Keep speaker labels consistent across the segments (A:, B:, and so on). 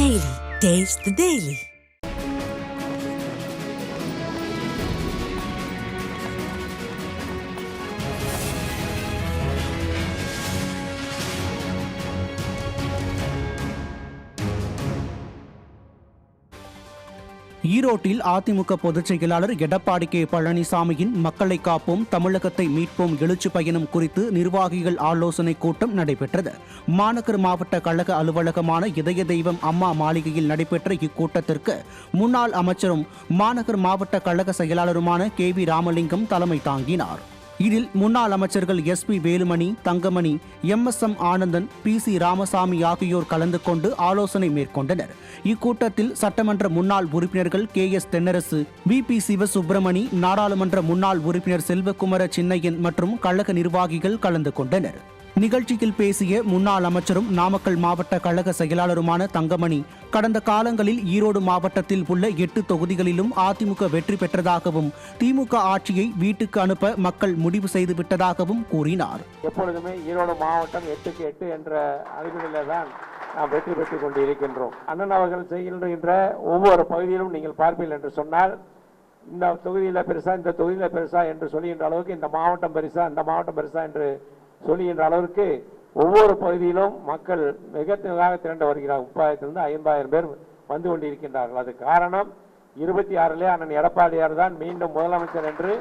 A: Daily. Taste the Daily.
B: ஈரோட்டில் அதிமுக பொதுச் செயலாளர் எடப்பாடி கே பழனிசாமியின் மக்களை காப்போம் தமிழகத்தை மீட்போம் எழுச்சி பயணம் குறித்து நிர்வாகிகள் ஆலோசனை கூட்டம் நடைபெற்றது. மாநகர் மாவட்ட கழக அலுவலகமான இதய தெய்வம் அம்மா மாளிகையில் நடைபெற்ற இக்கூட்டத்திற்கு முன்னாள் அமைச்சரும் மாநகர் மாவட்ட கழக செயலாளருமான KV ராமலிங்கம் தலைமை தாங்கினார். இதில் முன்னாள் அமைச்சர்கள் SP Velumani, Thangamani, MSM Anandan, PC Ramasamy ஆகியோர் கலந்து கொண்டு ஆலோசனை மேற்கொண்டனர். இக்கூட்டத்தில் சட்டமன்ற முன்னாள் உறுப்பினர்கள் KS தென்னரசு, BP சிவசுப்பிரமணி, நாடாளுமன்ற முன்னாள் உறுப்பினர் செல்வகுமார சின்னையன் மற்றும் கழக நிர்வாகிகள் கலந்து கொண்டனர். நிகழ்ச்சியில் பேசிய முன்னாள் அமைச்சரும் நாமக்கல் மாவட்ட கழக செயலாளருமான தங்கமணி, கடந்த காலங்களில் ஈரோடு மாவட்டத்தில் உள்ள 8 தொகுதிகளிலும் அதிமுக வெற்றி பெற்றதாகவும் திமுக ஆட்சியை வீட்டுக்கு அனுப்ப மக்கள் முடிவு செய்துவிட்டதாகவும் கூறினார்.
C: எப்பொழுதுமே ஈரோடு மாவட்டம் 8க்கு 8 என்ற அடிப்படையில் தான் நாம் வெற்றி பெற்றுக் கொண்டிருக்கின்றோம். அண்ணன் அவர்கள் செய்கின்ற ஒவ்வொரு பகுதியிலும் நீங்கள் பார்ப்பீர்கள் என்று சொன்னால், இந்த தொகுதியில் பெருசா, இந்த தொகுதியில் பெருசா என்று சொல்லுகின்ற அளவுக்கு இந்த மாவட்டம் பெருசா, இந்த மாவட்டம் பெருசா என்று சொல்லுகின்ற அளவிற்கு ஒவ்வொரு பகுதியிலும் மக்கள் மிக திரண்டு வருகிறார். 30,000 to 50,000 பேர் வந்து கொண்டிருக்கின்றார்கள். அது காரணம் 26 அண்ணன் எடப்பாடியார் தான் மீண்டும் முதலமைச்சர் என்று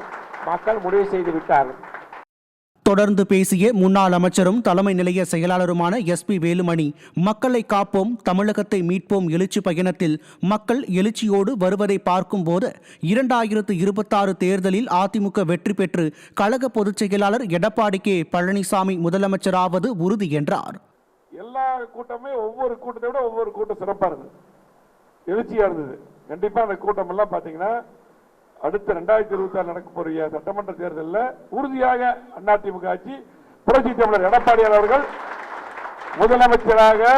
C: மக்கள் முடிவு செய்து விட்டார்கள்.
B: தொடர்ந்து பேசிய முன்னாள் அமைச்சரும் தலைமை நிலைய செயலாளருமான SP வேலுமணி, மக்களை காப்போம் தமிழகத்தை மீட்போம் எழுச்சி பயணத்தில் மக்கள் எழுச்சியோடு வருவதை பார்க்கும்போது 2026 தேர்தலில் அதிமுக வெற்றி பெற்று கழக பொதுச் செயலாளர் எடப்பாடி கே பழனிசாமி முதலமைச்சராவது உறுதி என்றார்.
C: எல்லா கூட்டமே ஒவ்வொரு கூட்டத்தை விட ஒவ்வொரு கூட்டம் சிறப்பாக இருந்தது, எழுச்சியா இருந்தது. கண்டிப்பா அந்த கூட்டம் எல்லாம் பாத்தீங்கன்னா அடுத்த 2026 நடக்க போற சட்டமன்ற தேர்தலில் உறுதியாக அதிமுக ஆட்சி புரட்சி தமிழர் எடப்பாடியார் அவர்கள் முதலமைச்சராக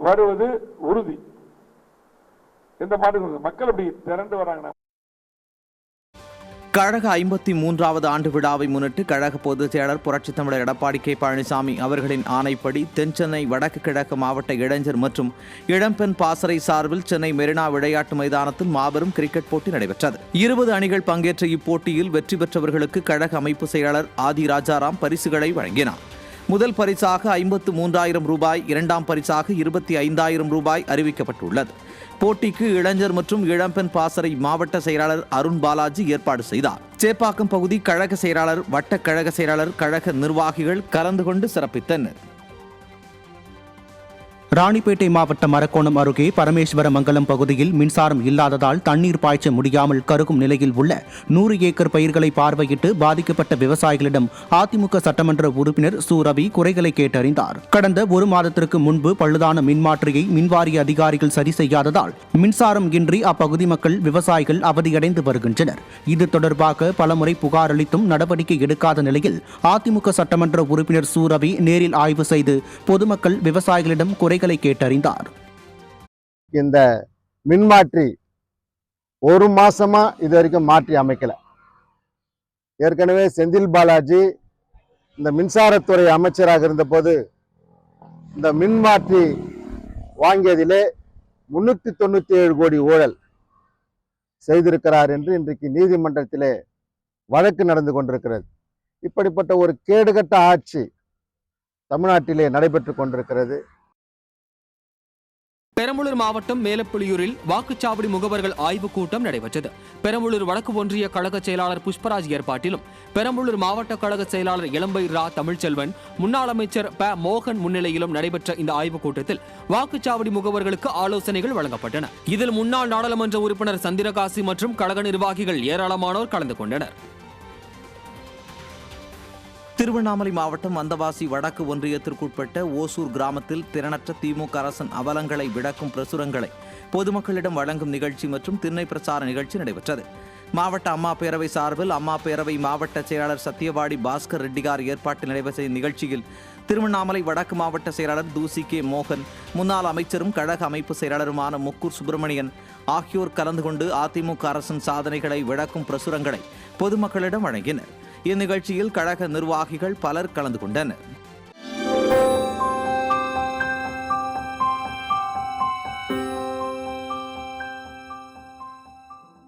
C: வருவது உறுதி. இந்த மாதிரி மக்கள் அப்படி திரண்டு வராங்க.
D: கழக 53வது ஆண்டு விழாவை முன்னிட்டு கழக பொதுச் செயலாளர் புரட்சித் தமிழர் எடப்பாடி கே பழனிசாமி அவர்களின் ஆணைப்படி தென்சென்னை வடக்கு கிழக்கு மாவட்ட இளைஞர் மற்றும் இளம்பெண் பாசறை சார்பில் சென்னை மெரினா விளையாட்டு மைதானத்தில் மாபெரும் கிரிக்கெட் போட்டி நடைபெற்றது. 20 அணிகள் பங்கேற்ற இப்போட்டியில் வெற்றி பெற்றவர்களுக்கு கழக அமைப்பு செயலாளர் ஆதி ராஜாராம் பரிசுகளை வழங்கினார். முதல் பரிசாக 53,000 ரூபாய், இரண்டாம் பரிசாக 25,000 ரூபாய் அறிவிக்கப்பட்டுள்ளது. போட்டிக்கு இளைஞர் மற்றும் இளம்பெண் பாசறை மாவட்ட செயலாளர் அருண் பாலாஜி ஏற்பாடு செய்தார். சேப்பாக்கம் பகுதி கழக செயலாளர், வட்ட கழக செயலாளர், கழக நிர்வாகிகள் கலந்து கொண்டு சிறப்பித்தனர்.
B: ராணிப்பேட்டை மாவட்டம் அரக்கோணம் அருகே பரமேஸ்வரமங்கலம் பகுதியில் மின்சாரம் இல்லாததால் தண்ணீர் பாய்ச்ச முடியாமல் கருகும் நிலையில் உள்ள 100 ஏக்கர் பயிர்களை பார்வையிட்டு பாதிக்கப்பட்ட விவசாயிகளிடம் அதிமுக சட்டமன்ற உறுப்பினர் சு ரவி குறைகளை கேட்டறிந்தார். கடந்த 1 மாதத்திற்கு முன்பு பழுதான மின்மாற்றியை மின்வாரிய அதிகாரிகள் சரி செய்யாததால் மின்சாரம் இன்றி அப்பகுதி மக்கள், விவசாயிகள் அவதியடைந்து வருகின்றனர். இது தொடர்பாக பலமுறை புகார் அளித்தும் நடவடிக்கை எடுக்காத நிலையில் அதிமுக சட்டமன்ற உறுப்பினர் சு ரவி நேரில் ஆய்வு செய்து பொதுமக்கள், விவசாயிகளிடம் குறை கேட்டறிந்தார்.
E: இந்த மின்மாற்றி 1 மாசமா இது வரைக்கும் மாற்றி அமைக்கல. ஏற்கனவே செந்தில் பாலாஜி இந்த மின்சாரத்துறை அமைச்சராக இருந்தபோது இந்த மின்மாற்றி வாங்கியதிலே 397 கோடி ஊழல் செய்திருக்கிறார் என்று இன்றைக்கு நீதிமன்றத்திலே வழக்கு நடந்து கொண்டிருக்கிறது. இப்படிப்பட்ட ஒரு கேடுகட்ட ஆட்சி தமிழ்நாட்டிலே நடைபெற்றுக் கொண்டிருக்கிறது.
F: பெரம்பலூர் மாவட்டம் மேலப்புலியூரில் வாக்குச்சாவடி முகவர்கள் ஆய்வுக் கூட்டம் நடைபெற்றது. பெரம்பலூர் வடக்கு ஒன்றிய கழக செயலாளர் புஷ்பராஜ் ஏற்பாட்டிலும் பெரம்பலூர் மாவட்ட கழக செயலாளர் இளம்பை ரா தமிழ்ச்செல்வன், முன்னாள் அமைச்சர் ப மோகன் முன்னிலையிலும் நடைபெற்ற இந்த ஆய்வுக் கூட்டத்தில் வாக்குச்சாவடி முகவர்களுக்கு ஆலோசனைகள் வழங்கப்பட்டன. இதில் முன்னாள் நாடாளுமன்ற உறுப்பினர் சந்திரகாசி மற்றும் கழக நிர்வாகிகள் ஏராளமானோர் கலந்து கொண்டனர்.
D: திருவண்ணாமலை மாவட்டம் வந்தவாசி வடக்கு ஒன்றியத்திற்குட்பட்ட ஓசூர் கிராமத்தில் திறனற்ற திமுக அரசின் அவலங்களை விளக்கும் பிரசுரங்களை பொதுமக்களிடம் வழங்கும் நிகழ்ச்சி மற்றும் திண்ணை பிரச்சார நிகழ்ச்சி நடைபெற்றது. மாவட்ட அம்மா பேரவை சார்பில் அம்மா பேரவை மாவட்ட செயலாளர் சத்தியவாடி பாஸ்கர் ரெட்டிகார் ஏற்பாட்டில் நடைபெற்ற நிகழ்ச்சியில் திருவண்ணாமலை வடக்கு மாவட்ட செயலாளர் தூசி கே மோகன், முன்னாள் அமைச்சரும் கழக அமைப்பு செயலாளருமான முக்கூர் சுப்பிரமணியன் ஆகியோர் கலந்து கொண்டு அதிமுக அரசின் சாதனைகளை விளக்கும் பிரசுரங்களை பொதுமக்களிடம் வழங்கினர். இந்நிகழ்ச்சியில் கழக நிர்வாகிகள் பலர் கலந்து கொண்டனர்.